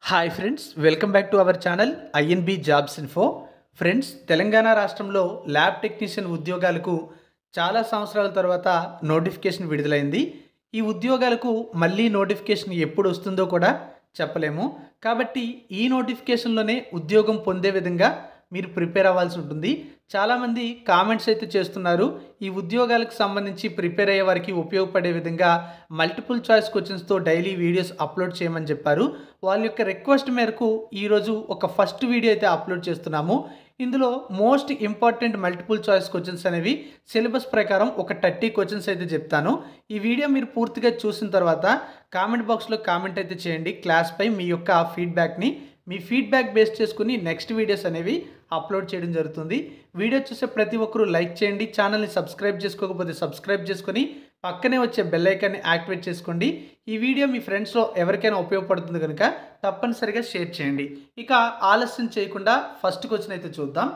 Hi friends, welcome back to our channel INB jobs info. Friends, Telangana రాష్ట్రంలో lab technician ఉద్యోగాలకు చాలా సంవత్సరాల తర్వాత నోటిఫికేషన్ విడుదలైంది. ఈ ఉద్యోగాలకు మళ్ళీ నోటిఫికేషన్ ఎప్పుడు వస్తుందో కూడా చెప్పలేము. కాబట్టి ఈ నోటిఫికేషన్లోనే ఉద్యోగం పొందే విధంగా మీరు ప్రిపేర్ అవ్వాల్సి ఉంటుంది. చాలామంది కామెంట్స్ అయితే చేస్తున్నారు. ఈ ఉద్యోగాలకు సంబంధించి ప్రిపేర్ అయ్యే వారికి ఉపయోగపడే విధంగా మల్టిపుల్ చాయిస్ క్వశ్చన్స్తో డైలీ వీడియోస్ అప్లోడ్ చేయమని చెప్పారు. వాళ్ళ యొక్క రిక్వెస్ట్ మేరకు ఈరోజు ఒక ఫస్ట్ వీడియో అయితే అప్లోడ్ చేస్తున్నాము. ఇందులో most important multiple choice questions అనేవి సిలబస్ ప్రకారం ఒక 30 క్వశ్చన్స్ అయితే చెప్తాను. ఈ వీడియో మీరు పూర్తిగా చూసిన తర్వాత కామెంట్ బాక్స్లో కామెంట్ అయితే చేయండి. క్లాస్పై మీ యొక్క ఫీడ్బ్యాక్ని, మీ ఫీడ్బ్యాక్ బేస్ చేసుకుని నెక్స్ట్ వీడియోస్ అనేవి అప్లోడ్ చేయడం జరుగుతుంది. వీడియో చూసే ప్రతి ఒక్కరూ లైక్ చేయండి. ఛానల్ని సబ్స్క్రైబ్ చేసుకోకపోతే సబ్స్క్రైబ్ చేసుకొని పక్కనే వచ్చే బెల్ ఐకాన్ని యాక్టివేట్ చేసుకోండి. ఈ వీడియో మీ ఫ్రెండ్స్లో ఎవరికైనా ఉపయోగపడుతుంది కనుక తప్పనిసరిగా షేర్ చేయండి. ఇక ఆలస్యం చేయకుండా ఫస్ట్ క్వశ్చన్ అయితే చూద్దాం.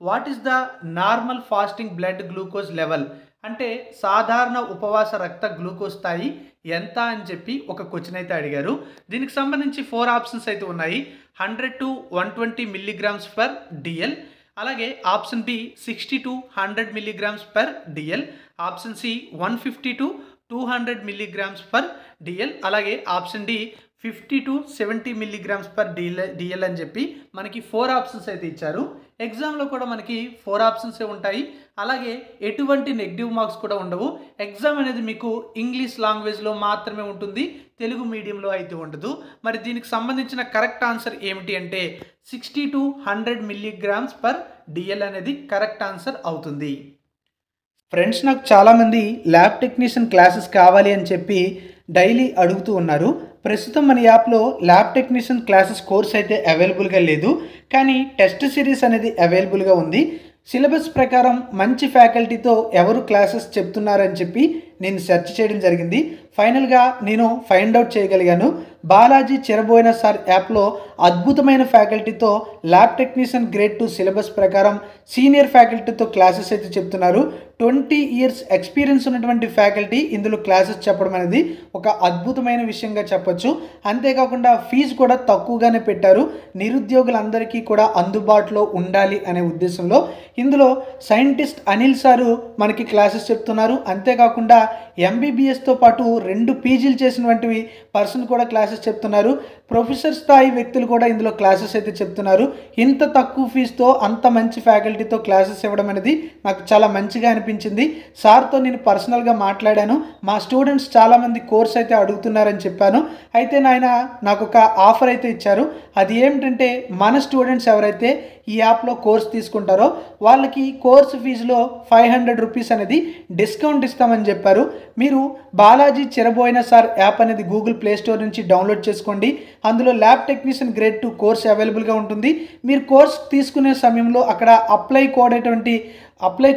What is the normal fasting blood glucose level? అంటే సాధారణ ఉపవాస రక్త గ్లూకోజ్ స్థాయి ఎంత అని చెప్పి ఒక క్వశ్చన్ అయితే అడిగారు. దీనికి సంబంధించి 4 ఆప్షన్స్ అయితే ఉన్నాయి. 100 to 120 మిల్లీగ్రామ్స్ పర్ డిఎల్, అలాగే option B 60 to 100 milligrams per dL, option C 150 to 200 milligrams per dL, అలాగే option D 50 to 70 milligrams per dL అని చెప్పి మనకి 4 ఆప్షన్స్ అయితే ఇచ్చారు. ఎగ్జామ్లో కూడా మనకి 4 ఆప్షన్సే ఉంటాయి. అలాగే ఎటువంటి నెగిటివ్ మార్క్స్ కూడా ఉండవు. ఎగ్జామ్ అనేది మీకు ఇంగ్లీష్ లాంగ్వేజ్లో మాత్రమే ఉంటుంది, తెలుగు మీడియంలో అయితే ఉండదు. మరి దీనికి సంబంధించిన కరెక్ట్ ఆన్సర్ ఏమిటి అంటే 60 to 100 మిల్లీగ్రామ్స్ పర్ డిఎల్ అనేది కరెక్ట్ ఆన్సర్ అవుతుంది. ఫ్రెండ్స్, నాకు చాలామంది ల్యాబ్ టెక్నీషియన్ క్లాసెస్ కావాలి అని చెప్పి డైలీ అడుగుతూ ఉన్నారు. ప్రస్తుతం మన యాప్లో ల్యాబ్ టెక్నీషియన్ క్లాసెస్ కోర్స్ అయితే అవైలబుల్గా లేదు, కానీ టెస్ట్ సిరీస్ అనేది అవైలబుల్గా ఉంది. సిలబస్ ప్రకారం మంచి ఫ్యాకల్టీతో ఎవరు క్లాసెస్ చెప్తున్నారని చెప్పి నేను సెర్చ్ చేయడం జరిగింది. ఫైనల్గా నేను ఫైండ్ అవుట్ చేయగలిగాను. బాలాజీ చెరబోయిన సార్ యాప్లో అద్భుతమైన ఫ్యాకల్టీతో ల్యాబ్ టెక్నీషియన్ గ్రేడ్ 2 సిలబస్ ప్రకారం సీనియర్ ఫ్యాకల్టీతో క్లాసెస్ అయితే చెప్తున్నారు. 20 years ఎక్స్పీరియన్స్ ఉన్నటువంటి ఫ్యాకల్టీ ఇందులో క్లాసెస్ చెప్పడం అనేది ఒక అద్భుతమైన విషయంగా చెప్పొచ్చు. అంతేకాకుండా ఫీజు కూడా తక్కువగానే పెట్టారు. నిరుద్యోగులందరికీ కూడా అందుబాటులో ఉండాలి అనే ఉద్దేశంలో ఇందులో సైంటిస్ట్ అనిల్ సారు మనకి క్లాసెస్ చెప్తున్నారు. అంతేకాకుండా ఎంబీబీఎస్తో పాటు 2 పీజీలు చేసినటువంటి పర్సన్ కూడా క్లాసెస్ చెప్తున్నారు. ప్రొఫెసర్ స్థాయి వ్యక్తులు కూడా ఇందులో క్లాసెస్ అయితే చెప్తున్నారు. ఇంత తక్కువ ఫీజుతో అంత మంచి ఫ్యాకల్టీతో క్లాసెస్ ఇవ్వడం అనేది నాకు చాలా మంచిగా అనిపించింది. సార్తో నేను పర్సనల్గా మాట్లాడాను. మా స్టూడెంట్స్ చాలామంది కోర్స్ అయితే అడుగుతున్నారని చెప్పాను. అయితే నాకు ఒక ఆఫర్ అయితే ఇచ్చారు. అది ఏమిటంటే మన స్టూడెంట్స్ ఎవరైతే ఈ యాప్లో కోర్స్ తీసుకుంటారో వాళ్ళకి కోర్సు ఫీజులో 500 రూపీస్ అనేది డిస్కౌంట్ ఇస్తామని చెప్పారు. మీరు బాలాజీ చెరబోయిన సార్ యాప్ అనేది గూగుల్ ప్లే స్టోర్ నుంచి డౌన్లోడ్ చేసుకోండి. అందులో ల్యాబ్ టెక్నీషియన్ గ్రేడ్ 2 కోర్స్ అవైలబుల్గా ఉంటుంది. మీరు కోర్స్ తీసుకునే సమయంలో అక్కడ అప్లై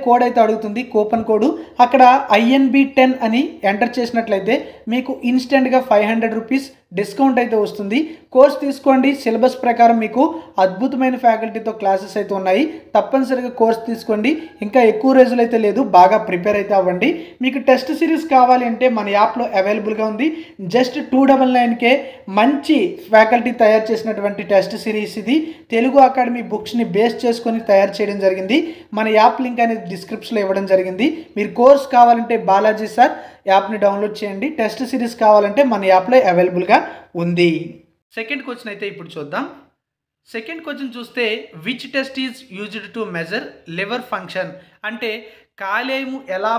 కోడ్ అయితే అడుగుతుంది, కూపన్ కోడ్. అక్కడ INB10 అని ఎంటర్ చేసినట్లయితే మీకు ఇన్స్టెంట్గా 500 రూపీస్ డిస్కౌంట్ అయితే వస్తుంది. కోర్స్ తీసుకోండి. సిలబస్ ప్రకారం మీకు అద్భుతమైన ఫ్యాకల్టీతో క్లాసెస్ అయితే ఉన్నాయి. తప్పనిసరిగా కోర్స్ తీసుకోండి. ఇంకా ఎక్కువ రోజులు అయితే లేదు, బాగా ప్రిపేర్ అయితే అవ్వండి. మీకు టెస్ట్ సిరీస్ కావాలి అంటే మన యాప్లో అవైలబుల్గా ఉంది. జస్ట్ 299కే మంచి ఫ్యాకల్టీ తయారు చేసినటువంటి టెస్ట్ సిరీస్ ఇది. తెలుగు అకాడమీ బుక్స్ని బేస్ చేసుకొని తయారు చేయడం జరిగింది. మన యాప్ లింక్ అనేది డిస్క్రిప్షన్లో ఇవ్వడం జరిగింది. మీరు కోర్స్ కావాలంటే బాలాజీ సార్ యాప్ని డౌన్లోడ్ చేయండి. టెస్ట్ సిరీస్ కావాలంటే మన యాప్లో అవైలబుల్గా ఉంది. సెకండ్ క్వశ్చన్ అయితే ఇప్పుడు చూద్దాం. సెకండ్ క్వశ్చన్ చూస్తే which test is used to measure liver function? అంటే కాలేయము ఎలా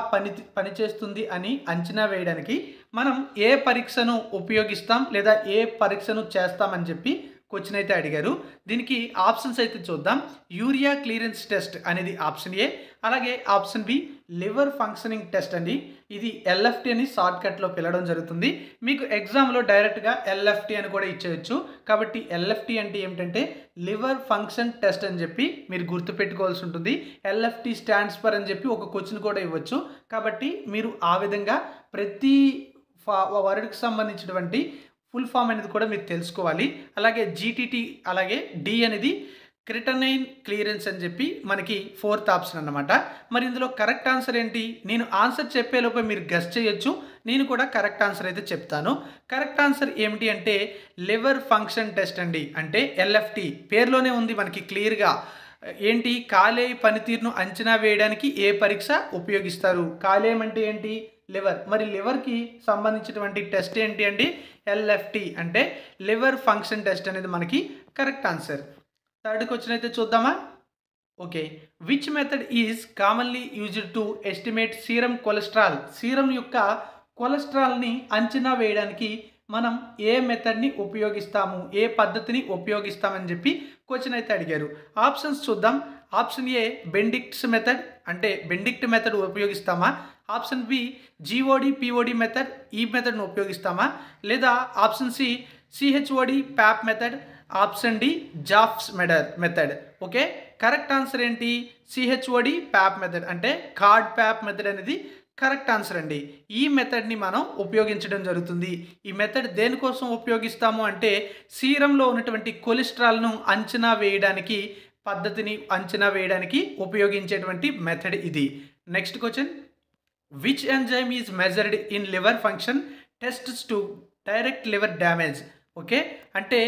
పనిచేస్తుంది అని అంచనా వేయడానికి మనం ఏ పరీక్షను ఉపయోగిస్తాం లేదా ఏ పరీక్షను చేస్తామని చెప్పి క్వశ్చన్ అయితే అడిగారు. దీనికి ఆప్షన్స్ అయితే చూద్దాం. యూరియా క్లియరెన్స్ టెస్ట్ అనేది ఆప్షన్ ఏ, అలాగే option B liver functioning test అండి. ఇది LFT అని షార్ట్కట్లో పిలవడం జరుగుతుంది. మీకు ఎగ్జామ్లో డైరెక్ట్గా LFT అని కూడా ఇచ్చేయచ్చు. కాబట్టి LFT అంటే ఏమిటంటే లివర్ ఫంక్షన్ టెస్ట్ అని చెప్పి మీరు గుర్తుపెట్టుకోవాల్సి ఉంటుంది. LFT స్టాండ్స్ ఫర్ అని చెప్పి ఒక క్వశ్చన్ కూడా ఇవ్వచ్చు. కాబట్టి మీరు ఆ విధంగా ప్రతి వర్డ్కి సంబంధించినటువంటి ఫుల్ ఫామ్ అనేది కూడా మీరు తెలుసుకోవాలి. అలాగే GTT అలాగే D అనేది క్రిటనైన్ క్లియరెన్స్ అని చెప్పి మనకి ఫోర్త్ ఆప్షన్ అన్నమాట. మరి ఇందులో కరెక్ట్ ఆన్సర్ ఏంటి? నేను ఆన్సర్ చెప్పేలోపే మీరు గెస్ చేయొచ్చు. నేను కూడా కరెక్ట్ ఆన్సర్ అయితే చెప్తాను. కరెక్ట్ ఆన్సర్ ఏమిటి అంటే లివర్ ఫంక్షన్ టెస్ట్ అండి. అంటే ఎల్ఎఫ్టి పేరులోనే ఉంది మనకి క్లియర్గా. ఏంటి? కాలేయ పనితీరును అంచనా వేయడానికి ఏ పరీక్ష ఉపయోగిస్తారు? కాలేయం అంటే ఏంటి? లివర్. మరి లివర్కి సంబంధించినటువంటి టెస్ట్ ఏంటి అండి? ఎల్ఎఫ్టి అంటే లివర్ ఫంక్షన్ టెస్ట్ అనేది మనకి కరెక్ట్ ఆన్సర్. థర్డ్ క్వశ్చన్ అయితే చూద్దామా? Okay. Which method is commonly used to estimate serum cholesterol? Serum యొక్క కొలెస్ట్రాల్ని అంచనా వేయడానికి మనం ఏ మెథడ్ని ఉపయోగిస్తాము, ఏ పద్ధతిని ఉపయోగిస్తామని చెప్పి క్వశ్చన్ అయితే అడిగారు. ఆప్షన్స్ చూద్దాం. ఆప్షన్ ఏ బెండిక్ట్స్ మెథడ్, అంటే బెండిక్ట్ మెథడ్ ఉపయోగిస్తామా? Option B GOD POD method, ఈ మెథడ్ను ఉపయోగిస్తామా? లేదా option C CHOD PAP method, option D Jaffe's method. Okay, correct answer ఏంటి? సిహెచ్ఓడి ప్యాప్ మెథడ్ అంటే కార్డ్ ప్యాప్ మెథడ్ అనేది కరెక్ట్ ఆన్సర్ అండి. ఈ మెథడ్ని మనం ఉపయోగించడం జరుగుతుంది. ఈ మెథడ్ దేనికోసం ఉపయోగిస్తాము అంటే సీరంలో ఉన్నటువంటి కొలెస్ట్రాల్ను అంచనా వేయడానికి, పద్ధతిని అంచనా వేయడానికి ఉపయోగించేటువంటి మెథడ్ ఇది. Next question. Which enzyme is measured in liver function tests to direct liver damage? Okay, అంటే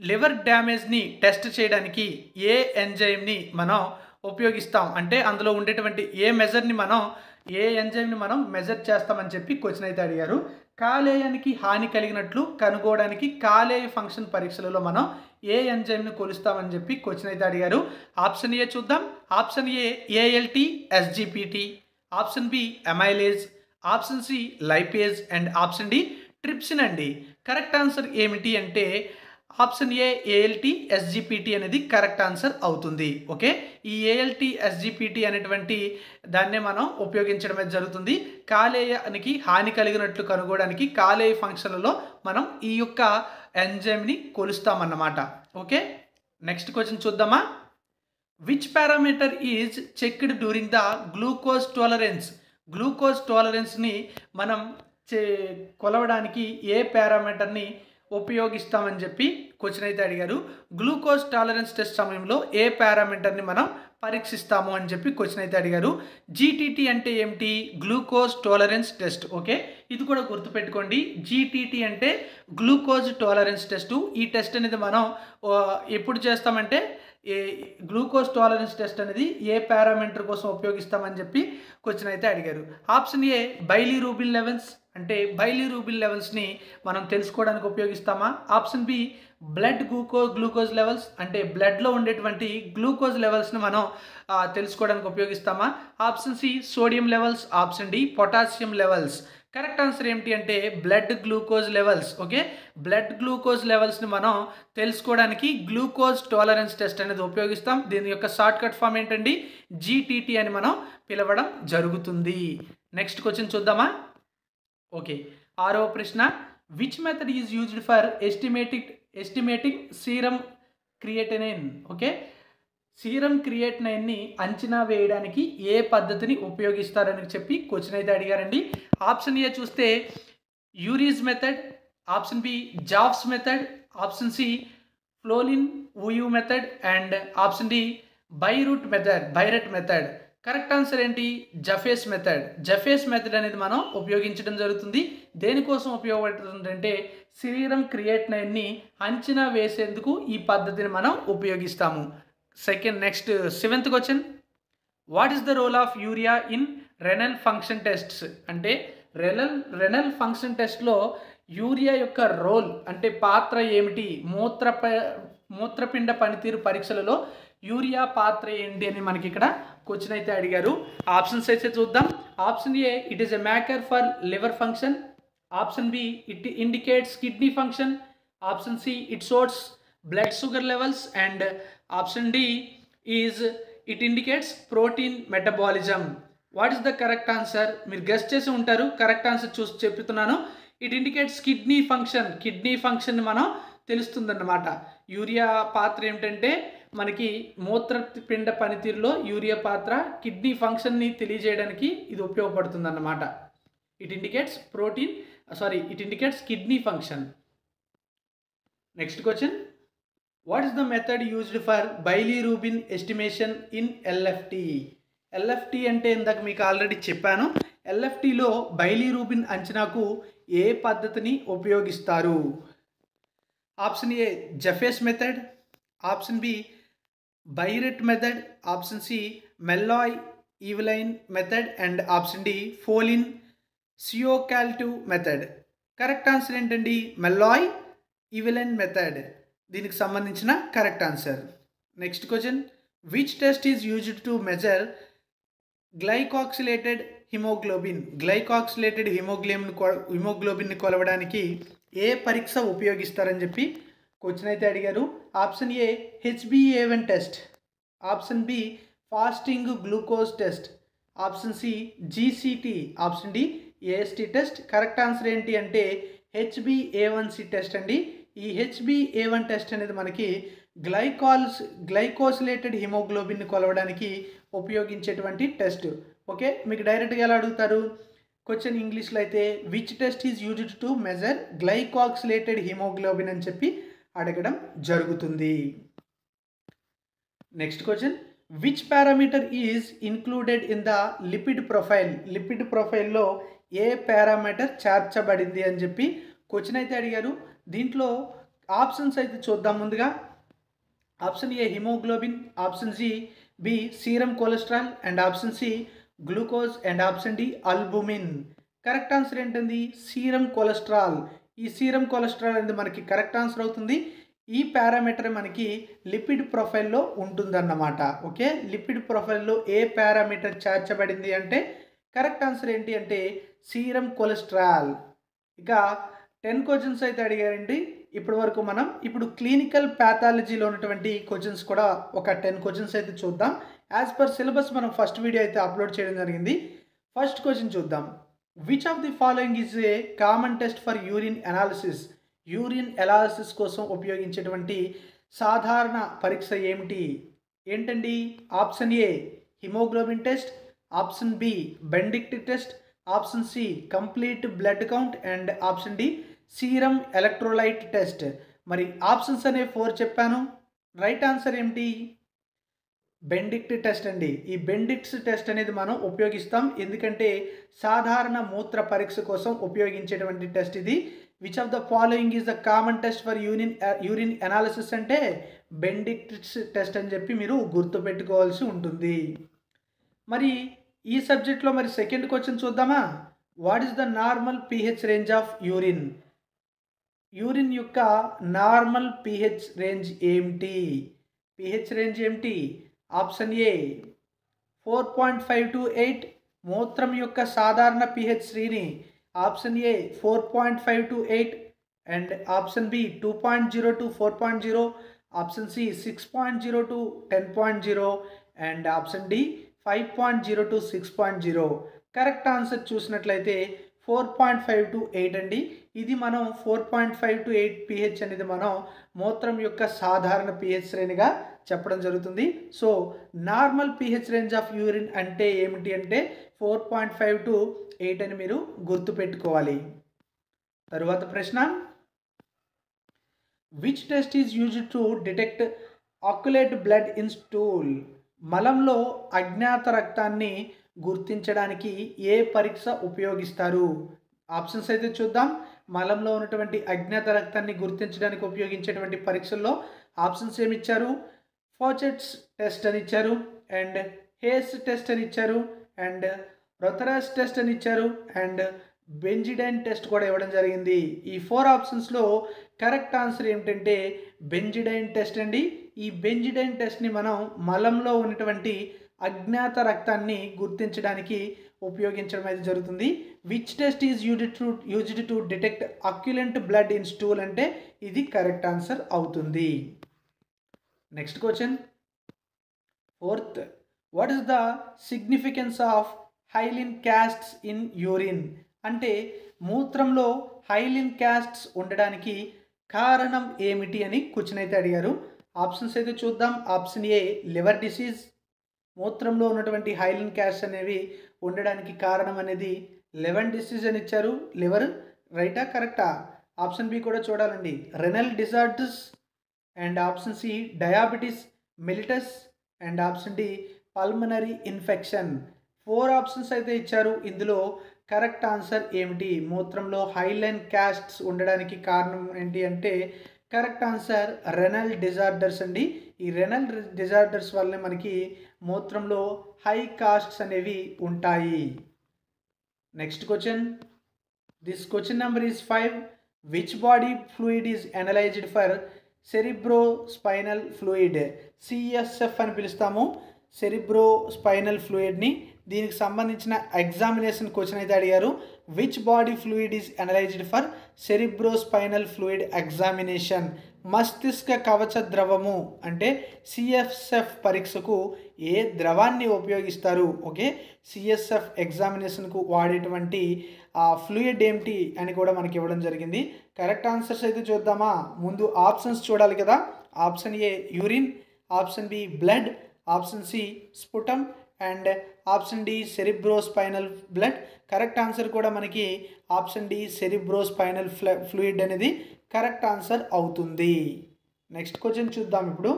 లివర్ డ్యామేజ్ని టెస్ట్ చేయడానికి ఏ ఎంజైమ్ని మనం ఉపయోగిస్తాం, అంటే అందులో ఉండేటువంటి ఏ ఎంజైమ్ని మనం మెజర్ చేస్తామని చెప్పి క్వశ్చన్ అయితే అడిగారు. కాలేయానికి హాని కలిగినట్లు కనుగోవడానికి కాలేయ ఫంక్షన్ పరీక్షలలో మనం ఏ ఎంజైమ్ని కొలుస్తామని చెప్పి క్వశ్చన్ అయితే అడిగారు. ఆప్షన్ ఏ చూద్దాం. Option A ALT SGPT, option B amylase, option C lipase and option D trypsin అండి. కరెక్ట్ ఆన్సర్ ఏమిటి అంటే ఆప్షన్ ఏ ఏఎల్టీ ఎస్జిపిటి అనేది కరెక్ట్ ఆన్సర్ అవుతుంది. ఓకే, ఈ ఏఎల్టీ ఎస్జిపిటి అనేటువంటి దాన్నే మనం ఉపయోగించడమే జరుగుతుంది కాలేయానికి హాని కలిగినట్లు కనుగోవడానికి. కాలేయ ఫంక్షన్లలో మనం ఈ యొక్క ఎంజైమ్ని కొలుస్తామన్నమాట. ఓకే, నెక్స్ట్ క్వశ్చన్ చూద్దామా? Which parameter is checked during the glucose tolerance? Glucose టాలరెన్స్ని మనం కొలవడానికి ఏ పారామీటర్ని ఉపయోగిస్తామని చెప్పి క్వశ్చన్ అయితే అడిగారు. గ్లూకోజ్ టాలరెన్స్ టెస్ట్ సమయంలో ఏ పారామీటర్ని మనం పరీక్షిస్తాము అని చెప్పి క్వశ్చన్ అయితే అడిగారు. జీటీటీ అంటే ఏమిటి? Glucose tolerance test. ఓకే, ఇది కూడా గుర్తుపెట్టుకోండి. జీటీటీ అంటే గ్లూకోజ్ టాలరెన్స్ టెస్ట్. ఈ టెస్ట్ అనేది మనం ఎప్పుడు చేస్తామంటే గ్లూకోజ్ టాలరెన్స్ టెస్ట్ అనేది ఏ పారామీటర్ కోసం ఉపయోగిస్తామని చెప్పి క్వశ్చన్ అయితే అడిగారు. ఆప్షన్ ఏ బైలీరూబిన్ లెవెల్స్, అంటే బైలీరూబిన్ లెవెల్స్ని మనం తెలుసుకోవడానికి ఉపయోగిస్తామా? Option B blood glucose levels, అంటే బ్లడ్లో ఉండేటువంటి గ్లూకోజ్ లెవెల్స్ని మనం తెలుసుకోవడానికి ఉపయోగిస్తామా? Option C sodium levels, option D potassium levels. Correct answer ఏమిటి అంటే blood glucose levels. Okay, blood glucose లెవెల్స్ని మనం తెలుసుకోవడానికి గ్లూకోజ్ టాలరెన్స్ టెస్ట్ అనేది ఉపయోగిస్తాం. దీని యొక్క షార్ట్ కట్ ఫామ్ ఏంటండి? జీటీటీ అని మనం పిలవడం జరుగుతుంది. నెక్స్ట్ క్వశ్చన్ చూద్దామా? ఓకే, ఆరవ ప్రశ్న. Which method is used for estimating serum creatinine? Okay, serum క్రియేటినైన్ని అంచనా వేయడానికి ఏ పద్ధతిని ఉపయోగిస్తారని చెప్పి క్వశ్చన్ అయితే అడిగారండి. ఆప్షన్ ఏ చూస్తే యూరీజ్ method, option B జాఫ్స్ method, option C ఫ్లోలిన్ ఊయూ method and option D బైరెట్ method. Correct answer ఏంటి? జఫేస్ మెథడ్. జఫేస్ మెథడ్ అనేది మనం ఉపయోగించడం జరుగుతుంది. దేనికోసం ఉపయోగపడుతుంది అంటే సీరం క్రియేటినైన్ని అంచనా వేసేందుకు ఈ పద్ధతిని మనం ఉపయోగిస్తాము. Next 7th question. What is the role of urea in renal function tests? అంటే రెనల్ ఫంక్షన్ టెస్ట్లో యూరియా యొక్క రోల్ అంటే పాత్ర ఏమిటి? మూత్రపిండ పనితీరు పరీక్షలలో యూరియా పాత్ర ఏంటి అని మనకి ఇక్కడ క్వశ్చన్ అయితే అడిగారు. ఆప్షన్స్ అయితే చూద్దాం. Option A it is a marker for liver function, option B it indicates kidney function, option C it shows blood sugar levels and option D is it indicates protein metabolism. What is the correct answer? మీరు guess చేసి ఉంటారు. Correct answer చూసి చెప్తున్నాను. It indicates kidney function. Kidney function మనం తెలుస్తుందన్నమాట. Urea పాత్ర ఏమిటంటే మనకి మూత్రపిండ పనితీరులో యూరియా పాత్ర కిడ్నీ ఫంక్షన్ని తెలియజేయడానికి ఇది ఉపయోగపడుతుంది అన్నమాట. It indicates kidney function. Next question. What is the method used for bilirubin estimation in LFT? LFT అంటే ఇందాక మీకు ఆల్రెడీ చెప్పాను. ఎల్ఎఫ్టిలో బైలీరూబిన్ అంచనాకు ఏ పద్ధతిని ఉపయోగిస్తారు? Option A Jaffe's method, option B biuret method, option C Malloy Evelyn method and option D Folin Ciocalteu method. Correct answer ఏంటండి? Malloy Evelyn method దీనికి సంబంధించిన correct answer. Next question, which test is used to measure glycosylated haemoglobin? Glycosylated హిమోగ్లోబిన్ని కొలవడానికి ఏ పరీక్ష ఉపయోగిస్తారని చెప్పి question అయితే అడిగారు. Option A HBA one test, option B fasting glucose test, option C GCT, option D AST test. Correct answer ఏంటి అంటే హెచ్బిఏవన్సి టెస్ట్ అండి. ఈ హెచ్బిఏవన్ టెస్ట్ అనేది మనకి గ్లైకోసిలేటెడ్ హిమోగ్లోబిన్ని కొలవడానికి ఉపయోగించేటువంటి టెస్ట్. ఓకే, మీకు డైరెక్ట్గా ఎలా అడుగుతారు క్వశ్చన్ ఇంగ్లీష్లో అయితే which test is used to measure glycosylated haemoglobin అని చెప్పి అడగడం జరుగుతుంది. Next question, which parameter is included in the lipid profile? Lipid ప్రొఫైల్లో ఏ పారామీటర్ చేర్చబడింది అని చెప్పి క్వశ్చన్ అయితే అడిగారు. దీంట్లో ఆప్షన్స్ అయితే చూద్దాం. ముందుగా option A haemoglobin, option C B serum cholesterol and option C glucose and option D albumin. Correct answer ఏంటండి? Serum cholesterol. ఈ సీరం కొలెస్ట్రాల్ అనేది మనకి కరెక్ట్ ఆన్సర్ అవుతుంది. ఈ పారామీటర్ మనకి లిపిడ్ ప్రొఫైల్లో ఉంటుందన్నమాట. ఓకే, లిపిడ్ ప్రొఫైల్లో ఏ పారామీటర్ చేర్చబడింది అంటే కరెక్ట్ ఆన్సర్ ఏంటి అంటే సీరం కొలెస్ట్రాల్. ఇక 10 క్వశ్చన్స్ అయితే అడిగారండి. ఇప్పటి వరకు మనం ఇప్పుడు క్లినికల్ ప్యాథాలజీలో ఉన్నటువంటి క్వశ్చన్స్ కూడా ఒక 10 క్వశ్చన్స్ అయితే చూద్దాం. యాజ్ పర్ సిలబస్ మనం ఫస్ట్ వీడియో అయితే అప్లోడ్ చేయడం జరిగింది. ఫస్ట్ క్వశ్చన్ చూద్దాం. Which of the following is a common test for urine analysis? Urine analysis కోసం ఉపయోగించేటువంటి సాధారణ పరీక్ష ఏమిటి? ఏంటండి? Option A haemoglobin test, option B Benedict test, option C complete blood count and option D serum electrolyte test. మరి options అనే 4 చెప్పాను. Right answer ఏమిటి? బెండిక్ట్ టెస్ట్ అండి. ఈ బెండిక్ట్స్ టెస్ట్ అనేది మనం ఉపయోగిస్తాం ఎందుకంటే సాధారణ మూత్ర పరీక్ష కోసం ఉపయోగించేటువంటి టెస్ట్ ఇది. Which of the following is the common test for urine analysis అంటే బెండిక్ట్స్ టెస్ట్ అని చెప్పి మీరు గుర్తుపెట్టుకోవాల్సి ఉంటుంది. మరి ఈ సబ్జెక్ట్లో మరి సెకండ్ క్వశ్చన్ చూద్దామా? What is the normal pH range of urine? Urine యొక్క నార్మల్ pH రేంజ్ ఏమిటి? pH రేంజ్ ఏమిటి? ఆప్షన్ ఏ 4.5 to 8 మూత్రం యొక్క సాధారణ pH శ్రేణి. Option A 4.5 to 8 and option B 2.0 to 4.0, option C 6.0 to 10.0 and option D 5.0 to 6.0. Correct answer చూసినట్లయితే 4.5 to 8 అండి. ఇది మనం 4.5 to 8 pH అనేది మనం మూత్రం యొక్క సాధారణ pH శ్రేణిగా చెప్పడం జరుగుతుంది. So normal pH range of urine అంటే ఏమిటి అంటే 4.5 to 8 అని మీరు గుర్తుపెట్టుకోవాలి. తరువాత ప్రశ్న, which test is used to detect occult blood in stool? మలంలో అజ్ఞాత రక్తాన్ని గుర్తించడానికి ఏ పరీక్ష ఉపయోగిస్తారు? ఆప్షన్స్ అయితే చూద్దాం. మలంలో ఉన్నటువంటి అజ్ఞాత రక్తాన్ని గుర్తించడానికి ఉపయోగించేటువంటి పరీక్షల్లో ఆప్షన్స్ ఏమి ఇచ్చారు? ఫాచెట్స్ టెస్ట్ అని ఇచ్చారు అండ్ హేస్ టెస్ట్ అని ఇచ్చారు అండ్ రొథరస్ టెస్ట్ అని ఇచ్చారు అండ్ బెంజిడైన్ టెస్ట్ కూడా ఇవ్వడం జరిగింది. ఈ 4 ఆప్షన్స్లో కరెక్ట్ ఆన్సర్ ఏమిటంటే బెంజిడైన్ టెస్ట్ అండి. ఈ బెంజిడైన్ టెస్ట్ని మనం మలంలో ఉన్నటువంటి అజ్ఞాత రక్తాన్ని గుర్తించడానికి ఉపయోగించడం అయితే జరుగుతుంది. Which test is used to detect occult blood in stool అంటే ఇది కరెక్ట్ ఆన్సర్ అవుతుంది. Next question, fourth, what is the significance of hyaline casts in urine? అంటే మూత్రంలో హైలిన్ క్యాస్ట్స్ ఉండడానికి కారణం ఏమిటి అని క్వశ్చన్ అయితే అడిగారు. ఆప్షన్స్ అయితే చూద్దాం. Option A liver disease. మూత్రంలో ఉన్నటువంటి హైలిన్ క్యాస్ట్స్ అనేవి ఉండడానికి కారణం అనేది లివర్ డిసీజ్ అని ఇచ్చారు. లివర్ రైటా కరెక్టా? ఆప్షన్ బి కూడా చూడాలండి. Renal disorders and option C diabetes mellitus and option D pulmonary infection. 4 options అయితే ఇచ్చారు. ఇందులో కరెక్ట్ ఆన్సర్ ఏమిటి? మూత్రంలో హైలైన్ క్యాస్ట్స్ ఉండడానికి కారణం ఏంటి అంటే కరెక్ట్ ఆన్సర్ రెనల్ డిజార్డర్స్ అండి. ఈ రెనల్ డిజార్డర్స్ వల్లనే మనకి మూత్రంలో హై కాస్ట్స్ అనేవి ఉంటాయి. Next question. This question number is 5. Which body fluid is analysed for cerebrospinal fluid? CSF అని పిలుస్తాము సెరిబ్రోస్పైనల్ ఫ్లూయిడ్ని. దీనికి సంబంధించిన ఎగ్జామినేషన్ క్వశ్చన్ అయితే అడిగారు. Which body fluid is analysed for cerebrospinal fluid examination? మస్తిష్క కవచ ద్రవము అంటే సిఎస్ఎఫ్ పరీక్షకు ఏ ద్రవాన్ని ఉపయోగిస్తారు? ఓకే, సిఎస్ఎఫ్ ఎగ్జామినేషన్కు వాడేటువంటి ఆ ఫ్లూయిడ్ ఏమిటి అని కూడా మనకి ఇవ్వడం జరిగింది. కరెక్ట్ ఆన్సర్స్ అయితే చూద్దామా? ముందు ఆప్షన్స్ చూడాలి కదా. Option A urine, option B blood, option C sputum and option D cerebrospinal blood. Correct answer కూడా మనకి ఆప్షన్ డి సెరిబ్రోస్పైనల్ ఫ్లూయిడ్ అనేది కరెక్ట్ ఆన్సర్ అవుతుంది. నెక్స్ట్ క్వశ్చన్ చూద్దాం ఇప్పుడు.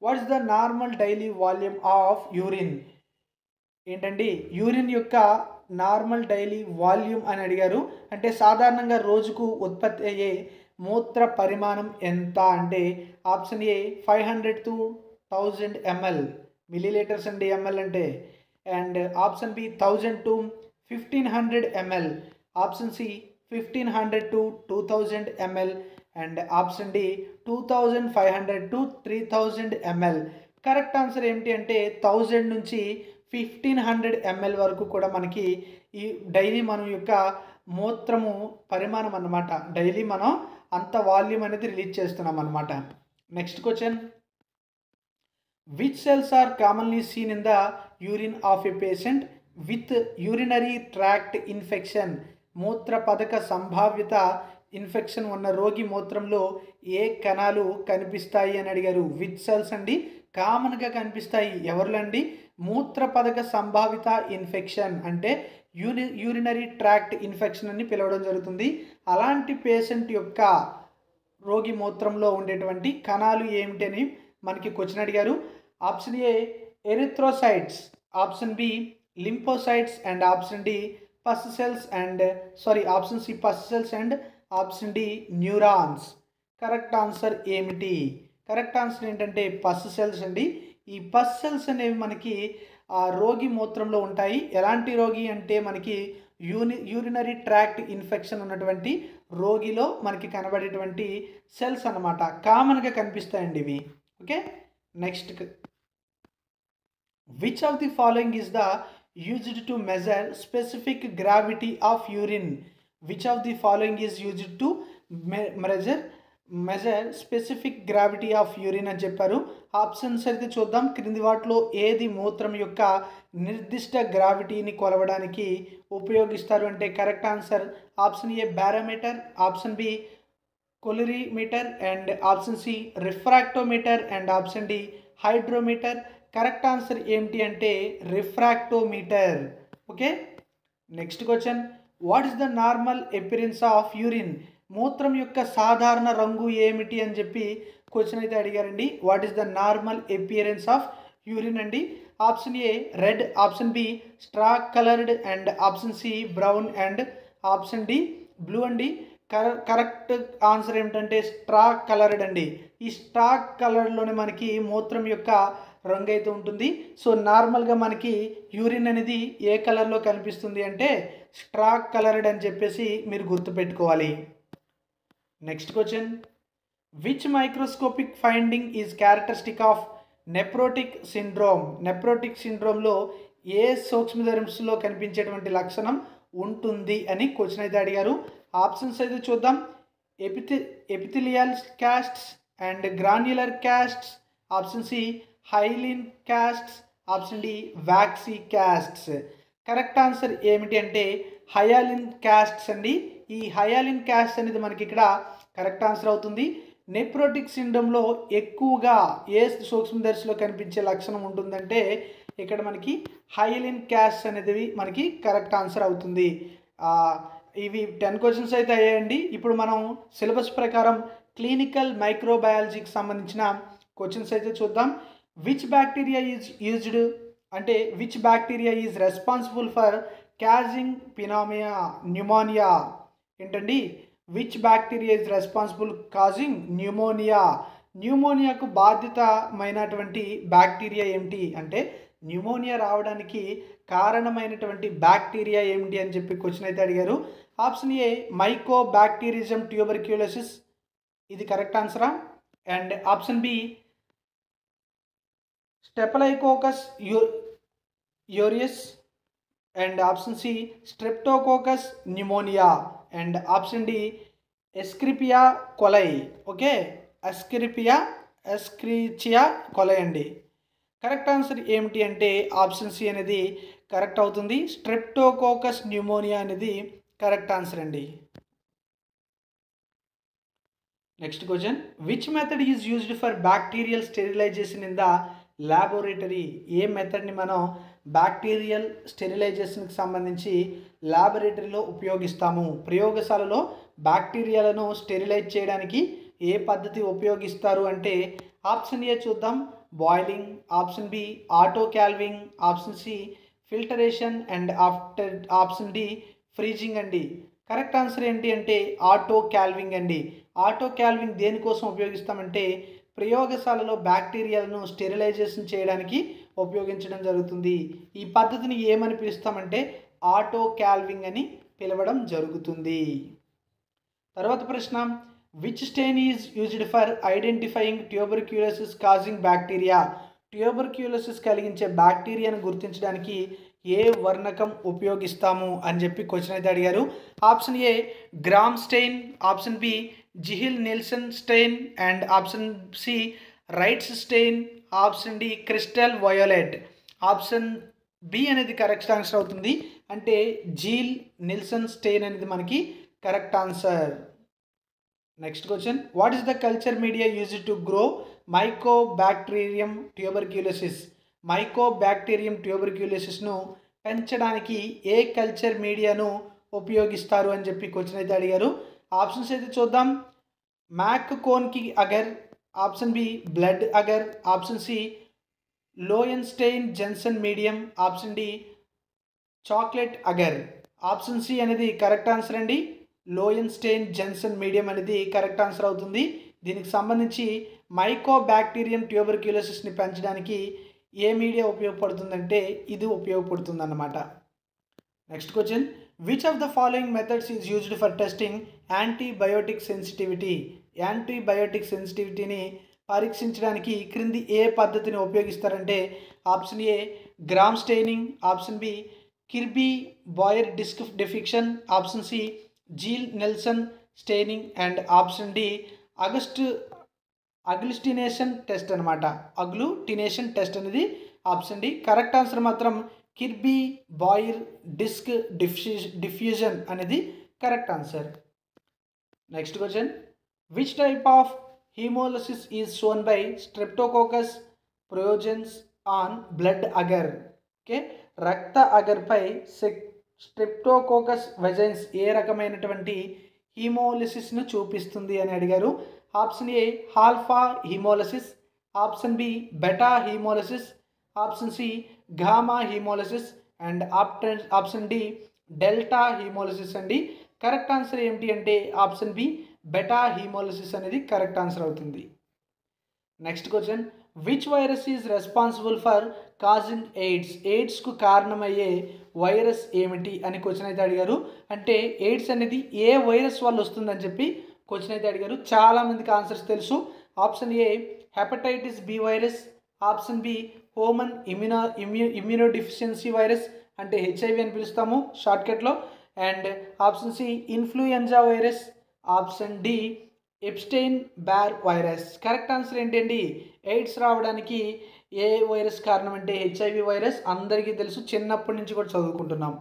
What is the normal daily volume of urine? ఏంటండి urine యొక్క normal daily volume అని అడిగారు. అంటే సాధారణంగా రోజుకు ఉత్పత్తి అయ్యే మూత్ర పరిమాణం ఎంత అంటే option A 500 to 1000 ml, millilitres అండి ఎంఎల్ అంటే. And option B 1000 to 1500 ml, option C 1500 to 2000 ml and option D 2500 to 3000 ml. Correct answer ఏమిటి అంటే 1000 నుంచి 1500 ml వరకు కూడా మనకి ఈ డైలీ మనం యొక్క మూత్రము పరిమాణం అన్నమాట. డైలీ మనం అంత వాల్యూమ్ అనేది రిలీజ్ చేస్తున్నాం అన్నమాట. Next question. Which cells are commonly seen in the urine of a patient with urinary tract infection? మూత్ర పథక సంభావ్యత ఇన్ఫెక్షన్ ఉన్న రోగి మూత్రంలో ఏ కణాలు కనిపిస్తాయి అని అడిగారు. విచ్ సెల్స్ అండి కామన్గా కనిపిస్తాయి ఎవరిలో అండి? మూత్ర పథక సంభావిత ఇన్ఫెక్షన్ అంటే యూరినరీ ట్రాక్ట్ ఇన్ఫెక్షన్ అని పిలవడం జరుగుతుంది. అలాంటి పేషెంట్ యొక్క రోగి మూత్రంలో ఉండేటువంటి కణాలు ఏమిటని మనకి క్వశ్చన్ అడిగారు. Option A erythrocytes, option B lymphocytes and option D pus cells and option C pus cells and option D neurons. Correct answer ఏమిటి? కరెక్ట్ ఆన్సర్ ఏంటంటే పస్ సెల్స్ అండి. ఈ పస్ సెల్స్ అనేవి మనకి ఆ రోగి మూత్రంలో ఉంటాయి. ఎలాంటి రోగి అంటే మనకి యూరినరీ ట్రాక్ట్ ఇన్ఫెక్షన్ ఉన్నటువంటి రోగిలో మనకి కనబడేటువంటి సెల్స్ అన్నమాట. కామన్గా కనిపిస్తాయండి ఇవి. Okay, next. Which of the following is the used to measure specific gravity of urine? Which of the following is used to measure specific gravity of urine అని చెప్పారు. Options అయితే చూద్దాం. క్రింది వాటిలో ఏది మూత్రం యొక్క నిర్దిష్ట గ్రావిటీని కొలవడానికి ఉపయోగిస్తారు అంటే correct answer option A barometer, option B colorimeter and option C refractometer and option D hydrometer. Correct answer ఏమిటి అంటే refractometer. Okay, next question. What is the normal appearance of urine? మూత్రం యొక్క సాధారణ రంగు ఏమిటి అని చెప్పి క్వశ్చన్ అయితే అడిగారండి. What is the normal appearance of urine అండి? Option A red, option B straw coloured and option C brown and option D blue అండి. కరెక్ట్ ఆన్సర్ ఏమిటంటే స్ట్రా కలర్డ్ అండి. ఈ స్ట్రా కలర్లోనే మనకి మూత్రం యొక్క రంగు అయితే ఉంటుంది. సో నార్మల్గా మనకి యూరిన్ అనేది ఏ కలర్లో కనిపిస్తుంది అంటే స్ట్రా కలర్డ్ అని చెప్పేసి మీరు గుర్తుపెట్టుకోవాలి. Next question. Which microscopic finding is characteristic of nephrotic syndrome? Nephrotic సిండ్రోమ్లో ఏ సూక్ష్మదర్శిలో కనిపించేటువంటి లక్షణం ఉంటుంది అని క్వశ్చన్ అయితే అడిగారు. ఆప్షన్స్ అయితే చూద్దాం. Epithelial casts and granular casts, option C hyaline casts, option D waxy casts. Correct answer ఏమిటి అంటే హయాలిన్ క్యాస్ట్స్ అండి. ఈ హయాలిన్ క్యాస్ట్స్ అనేది మనకి ఇక్కడ కరెక్ట్ ఆన్సర్ అవుతుంది. నెప్రోటిక్ సిండ్రోమ్లో ఎక్కువగా ఏ సూక్ష్మదర్శిలో కనిపించే లక్షణం ఉంటుందంటే ఇక్కడ మనకి హయాలిన్ క్యాస్ట్స్ అనేది మనకి కరెక్ట్ ఆన్సర్ అవుతుంది. ఇవి 10 క్వశ్చన్స్ అయితే అయ్యాయండి. ఇప్పుడు మనం సిలబస్ ప్రకారం క్లినికల్ మైక్రోబయాలజీకి సంబంధించిన క్వశ్చన్స్ అయితే చూద్దాం. విచ్ బ్యాక్టీరియా ఈజ్ యూజ్డ్ అంటే which bacteria is responsible for causing pneumonia pneumonia ఏంటండి? Which bacteria is responsible causing న్యూమోనియాకు బాధ్యతమైనటువంటి బ్యాక్టీరియా ఏమిటి అంటే న్యూమోనియా రావడానికి కారణమైనటువంటి బ్యాక్టీరియా ఏమిటి అని చెప్పి క్వశ్చన్ అయితే అడిగారు. Option A mycobacterium tuberculosis, ఇది కరెక్ట్ ఆన్సరా. And option B staphylococcus aureus, and option C streptococcus pneumoniae, and option D escherichia coli. Okay, escherichia coli అండి. కరెక్ట్ ఆన్సర్ ఏమిటి అంటే ఆప్షన్ సి అనేది కరెక్ట్ అవుతుంది. స్ట్రెప్టోకోకస్ న్యూమోనియా అనేది correct answer అండి. Next question, which method is used for bacterial sterilisation in the laboratory? ఏ మెథడ్ని మనం బ్యాక్టీరియల్ స్టెరిలైజేషన్కి సంబంధించి ల్యాబొరేటరీలో ఉపయోగిస్తాము? ప్రయోగశాలలో బ్యాక్టీరియాలను స్టెరిలైజ్ చేయడానికి ఏ పద్ధతి ఉపయోగిస్తారు అంటే ఆప్షన్ ఏ చూద్దాం, boiling, option B autoclaving, option C filtration, and option D freezing అండి. కరెక్ట్ ఆన్సర్ ఏంటి అంటే ఆటో క్యాల్వింగ్ అండి. ఆటో క్యాల్వింగ్ దేనికోసం ఉపయోగిస్తామంటే ప్రయోగశాలలో బ్యాక్టీరియాలను స్టెరిలైజేషన్ చేయడానికి ఉపయోగించడం జరుగుతుంది. ఈ పద్ధతిని ఏమని పిలుస్తామంటే ఆటో క్యాల్వింగ్ అని పిలవడం జరుగుతుంది. తర్వాత ప్రశ్న, which stain is used for identifying tuberculosis causing bacteria? Tuberculosis కలిగించే బ్యాక్టీరియాను గుర్తించడానికి ఏ వర్ణకం ఉపయోగిస్తాము అని చెప్పి క్వశ్చన్ అయితే అడిగారు. Option A Gram stain, option B Ziehl Neelsen stain, and option C Wright's stain, option D crystal violet. Option B అనేది correct answer అవుతుంది. అంటే జిల్ నిల్సన్ స్టెయిన్ అనేది మనకి correct answer. Next question, what is the culture media used to grow mycobacterium tuberculosis? Mycobacterium ట్యూబర్క్యులోసిస్ను పెంచడానికి ఏ culture మీడియాను ఉపయోగిస్తారు అని చెప్పి క్వశ్చన్ అయితే అడిగారు. ఆప్షన్స్ అయితే చూద్దాం, MacConkey agar, option B blood agar, option C Lowenstein Jensen medium, option D chocolate agar. Option C అనేది కరెక్ట్ ఆన్సర్ అండి. లోయన్స్టైన్ జెన్సన్ మీడియం అనేది కరెక్ట్ ఆన్సర్ అవుతుంది. దీనికి సంబంధించి మైకోబ్యాక్టీరియం ట్యూబర్క్యులోసిస్ని పెంచడానికి ఏ మీడియా ఉపయోగపడుతుందంటే ఇది ఉపయోగపడుతుంది అన్నమాట. Next question, which of the following methods is used for testing antibiotic sensitivity? Antibiotic సెన్సిటివిటీని పరీక్షించడానికి క్రింది ఏ పద్ధతిని ఉపయోగిస్తారంటే option A Gram staining, option B Kirby Bauer disc diffusion, option C Ziehl Neelsen staining, and option D agglutination test అనమాట. Agglutination test అనేది option D. Correct answer మాత్రం Kirby Bauer disc diffusion అనేది correct answer. Next question, which type of haemolysis is shown by streptococcus ప్రయోజన్స్ on blood agar? Okay, రక్త అగర్పై streptococcus వెజైన్స్ ఏ రకమైనటువంటి హీమోలిసిస్ను చూపిస్తుంది అని అడిగారు. Option A alpha haemolysis, option B beta haemolysis, option C gamma haemolysis, and option D delta haemolysis అండి. Correct answer ఏమిటి అంటే option B beta haemolysis అనేది correct answer అవుతుంది. Next question, which virus is responsible for causing AIDS? ఎయిడ్స్కు కారణమయ్యే virus ఏమిటి అని question అయితే అడిగారు. అంటే ఎయిడ్స్ అనేది ఏ వైరస్ వల్ల వస్తుందని చెప్పి క్వశ్చన్ అయితే అడిగారు. చాలామందికి ఆన్సర్స్ తెలుసు. Option A hepatitis B virus, option B human immunodeficiency virus అంటే హెచ్ఐవి అని పిలుస్తాము షార్ట్కట్లో, and option C influenza virus, option D Epstein Barr virus. Correct answer ఏంటండి? ఎయిడ్స్ రావడానికి ఏ వైరస్ కారణం అంటే హెచ్ఐవి వైరస్. అందరికీ తెలుసు, చిన్నప్పటి నుంచి కూడా చదువుకుంటున్నాం.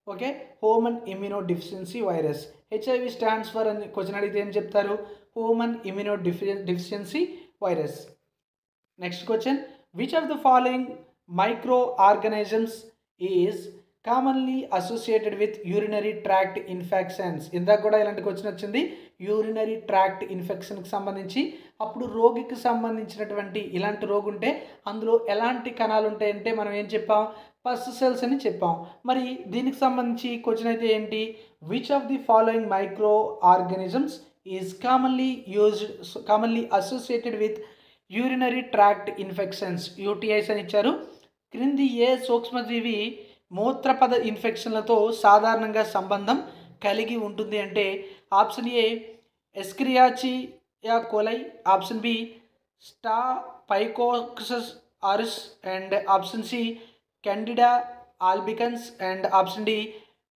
Okay, human immunodeficiency virus. HIV stands for అని క్వశ్చన్ అడిగితే ఏం చెప్తారు? Human immunodeficiency virus. Next question, which of the following micro organisms is commonly associated with urinary tract infections. ఇందాక కూడా ఇలాంటి క్వశ్చన్ వచ్చింది, యూరినరీ ట్రాక్ట్ ఇన్ఫెక్షన్కి సంబంధించి. అప్పుడు రోగికి సంబంధించినటువంటి ఇలాంటి రోగి ఉంటే అందులో ఎలాంటి కణాలు ఉంటాయంటే మనం ఏం చెప్పాం, పస్ సెల్స్ అని చెప్పాం. మరి దీనికి సంబంధించి క్వశ్చన్ అయితే ఏంటి, which of the following micro organisms is commonly associated with urinary tract infections, UTIs అని ఇచ్చారు. క్రింది ఏ సూక్ష్మజీవి మూత్రపద ఇన్ఫెక్షన్లతో సాధారణంగా సంబంధం కలిగి ఉంటుంది అంటే option A escherichia coli, option B staphylococcus aureus, and option C candida albicans, and option D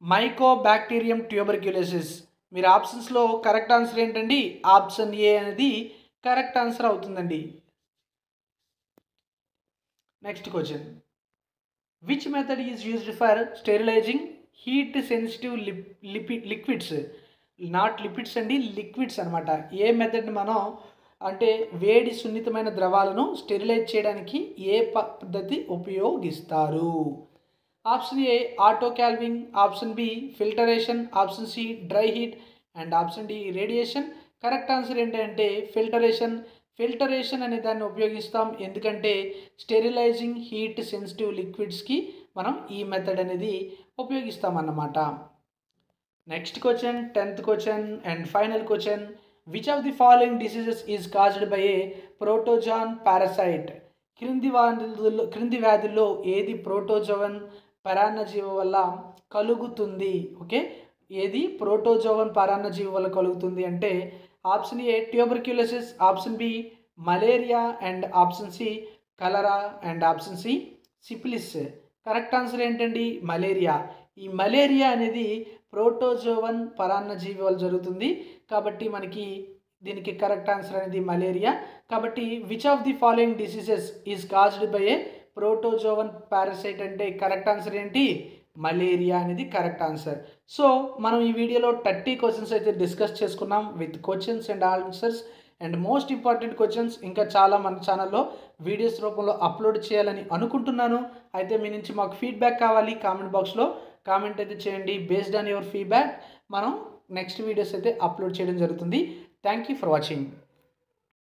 mycobacterium tuberculosis. మీరు ఆప్షన్స్లో కరెక్ట్ ఆన్సర్ ఏంటండి, ఆప్షన్ ఏ అనేది కరెక్ట్ ఆన్సర్ అవుతుందండి. Next question, which method is used for sterilising heat sensitive liquids, not lipids అండి, liquids అనమాట. ఏ మెథడ్ని మనం అంటే వేడి సున్నితమైన ద్రవాలను స్టెరిలైజ్ చేయడానికి ఏ పద్ధతి ఉపయోగిస్తారు? Option A autoclaving, option B filtration, option C dry heat, and option D radiation. Correct answer ఏంటంటే ఫిల్టరేషన్. ఫిల్టరేషన్ అనే దాన్ని ఉపయోగిస్తాం, ఎందుకంటే స్టెరిలైజింగ్ హీట్ సెన్సిటివ్ లిక్విడ్స్కి మనం ఈ మెథడ్ అనేది ఉపయోగిస్తాం అన్నమాట. Next question, 10th question and final question, which of the following diseases is caused by a protozoan parasite? క్రింది వ్యాధుల్లో ఏది ప్రోటోజోవన్ పరాన్నజీవి వల్ల కలుగుతుంది? ఓకే, ఏది ప్రోటోజోవన్ పరాన్నజీవి వల్ల కలుగుతుంది అంటే option A tuberculosis, option B malaria, and option C cholera, and option C syphilis. Correct answer ఏంటండి, మలేరియా. ఈ మలేరియా అనేది ప్రోటోజోవన్ పరాన్నజీవి వల్ల జరుగుతుంది, కాబట్టి మనకి దీనికి కరెక్ట్ ఆన్సర్ అనేది మలేరియా. కాబట్టి which of the following diseases is caused by a protozoan parasite అంటే కరెక్ట్ ఆన్సర్ ఏంటి, మలేరియా అనేది కరెక్ట్ ఆన్సర్. సో మనం ఈ వీడియోలో 30 క్వశ్చన్స్ అయితే డిస్కస్ చేసుకున్నాం with questions and answers and most important questions. ఇంకా చాలా మన ఛానల్లో వీడియోస్ రూపంలో అప్లోడ్ చేయాలని అనుకుంటున్నాను. అయితే మీ నుంచి మాకు ఫీడ్బ్యాక్ కావాలి, కామెంట్ బాక్స్లో కామెంట్ అయితే చేయండి. బేస్డ్ ఆన్ యువర్ ఫీడ్బ్యాక్ మనం నెక్స్ట్ వీడియోస్ అయితే అప్లోడ్ చేయడం జరుగుతుంది. Thank you for watching.